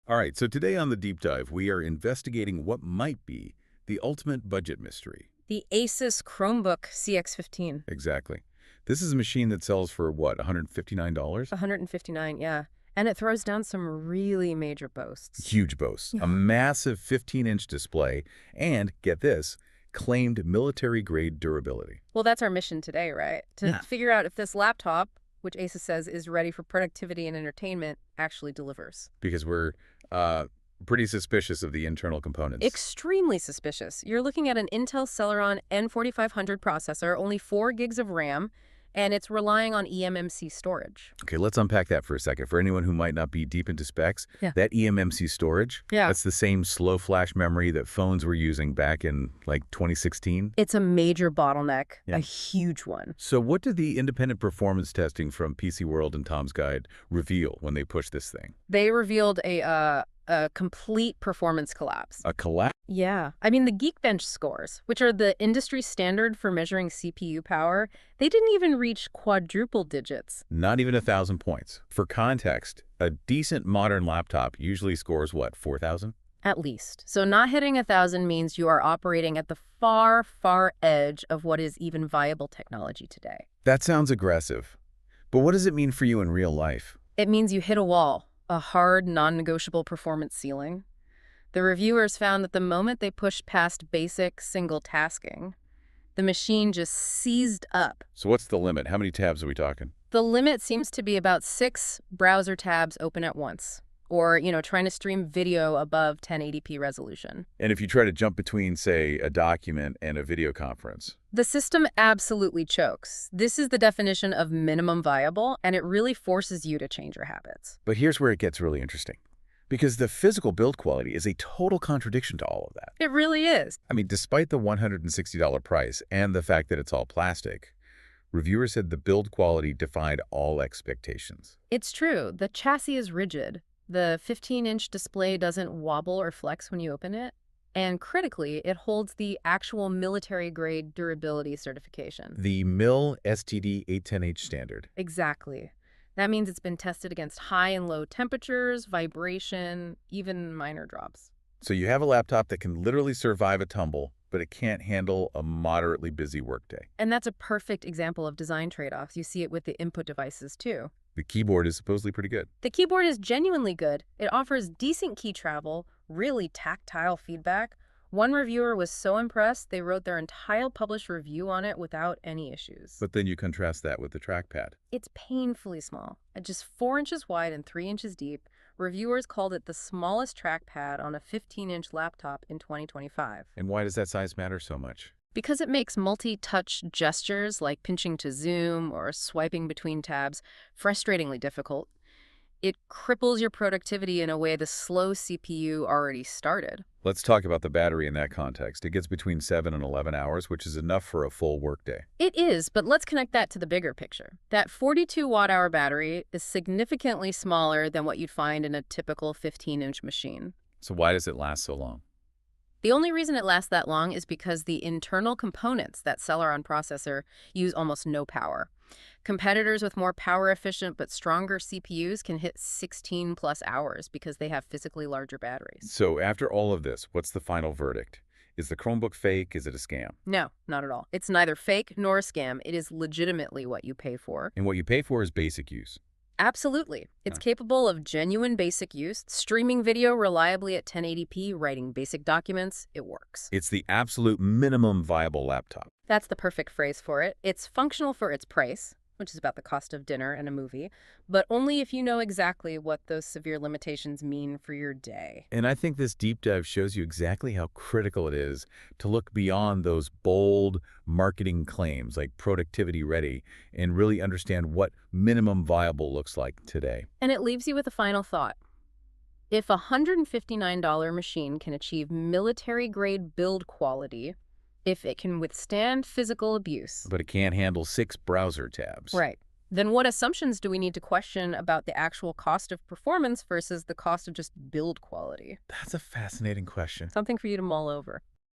All right, so today on the deep dive, we are investigating what might be the ultimate budget mystery. The ASUS Chromebook CX15. Exactly. This is a machine that sells for what, $159? 159, yeah. And it throws down some really major boasts. Huge boast. A massive 15-inch display, and get this, claimed military-grade durability. Well, that's our mission today, right? To Yeah. figure out if this laptop, which ASUS says is ready for productivity and entertainment, actually delivers. Because we're pretty suspicious of the internal components. Extremely suspicious. You're looking at an Intel Celeron N4500 processor, only 4 gigs of RAM, and it's relying on eMMC storage. Okay, let's unpack that for a second. For anyone who might not be deep into specs, Yeah. that eMMC storage, Yeah. that's the same slow flash memory that phones were using back in, like, 2016. It's a major bottleneck, Yeah. a huge one. So what did the independent performance testing from PC World and Tom's Guide reveal when they pushed this thing? They revealed a complete performance collapse. A collapse? Yeah. I mean, the Geekbench scores, which are the industry standard for measuring CPU power, they didn't even reach quadruple digits. Not even 1,000 points. For context, a decent modern laptop usually scores, what, 4,000? At least. So not hitting 1,000 means you are operating at the far, far edge of what is even viable technology today. That sounds aggressive. But what does it mean for you in real life? It means you hit a wall, a hard, non-negotiable performance ceiling. The reviewers found that the moment they pushed past basic single tasking, the machine just seized up. So what's the limit? How many tabs are we talking? The limit seems to be about 6 browser tabs open at once, or, trying to stream video above 1080p resolution. And if you try to jump between, say, a document and a video conference? The system absolutely chokes. This is the definition of minimum viable, and it really forces you to change your habits. But here's where it gets really interesting. Because the physical build quality is a total contradiction to all of that. It really is. I mean, despite the $160 price and the fact that it's all plastic, reviewers said the build quality defied all expectations. It's true. The chassis is rigid. The 15-inch display doesn't wobble or flex when you open it. And critically, it holds the actual military-grade durability certification. The MIL STD 810H standard. Exactly. That means it's been tested against high and low temperatures, vibration, even minor drops. So you have a laptop that can literally survive a tumble, but it can't handle a moderately busy workday. And that's a perfect example of design trade-offs. You see it with the input devices, too. The keyboard is supposedly pretty good. The keyboard is genuinely good. It offers decent key travel, really tactile feedback. One reviewer was so impressed, they wrote their entire published review on it without any issues. But then you contrast that with the trackpad. It's painfully small. At just 4 inches wide and 3 inches deep, reviewers called it the smallest trackpad on a 15-inch laptop in 2025. And why does that size matter so much? Because it makes multi-touch gestures like pinching to zoom or swiping between tabs frustratingly difficult. It cripples your productivity in a way the slow CPU already started. Let's talk about the battery in that context. It gets between 7 and 11 hours, which is enough for a full workday. It is, but let's connect that to the bigger picture. That 42 watt-hour battery is significantly smaller than what you'd find in a typical 15-inch machine. So why does it last so long? The only reason it lasts that long is because the internal components, that Celeron processor, use almost no power. Competitors with more power-efficient but stronger CPUs can hit 16+ hours because they have physically larger batteries. So after all of this, what's the final verdict? Is the Chromebook fake? Is it a scam? No, not at all. It's neither fake nor a scam. It is legitimately what you pay for. And what you pay for is basic use. Absolutely. It's capable of genuine basic use, streaming video reliably at 1080p, writing basic documents. It works. It's the absolute minimum viable laptop. That's the perfect phrase for it. It's functional for its price, which is about the cost of dinner and a movie, but only if you know exactly what those severe limitations mean for your day. And I think this deep dive shows you exactly how critical it is to look beyond those bold marketing claims like productivity ready and really understand what minimum viable looks like today. And it leaves you with a final thought. If a $159 machine can achieve military-grade build quality, if it can withstand physical abuse, But it can't handle 6 browser tabs. right, then what assumptions do we need to question about the actual cost of performance versus the cost of just build quality? That's a fascinating question. Something for you to mull over.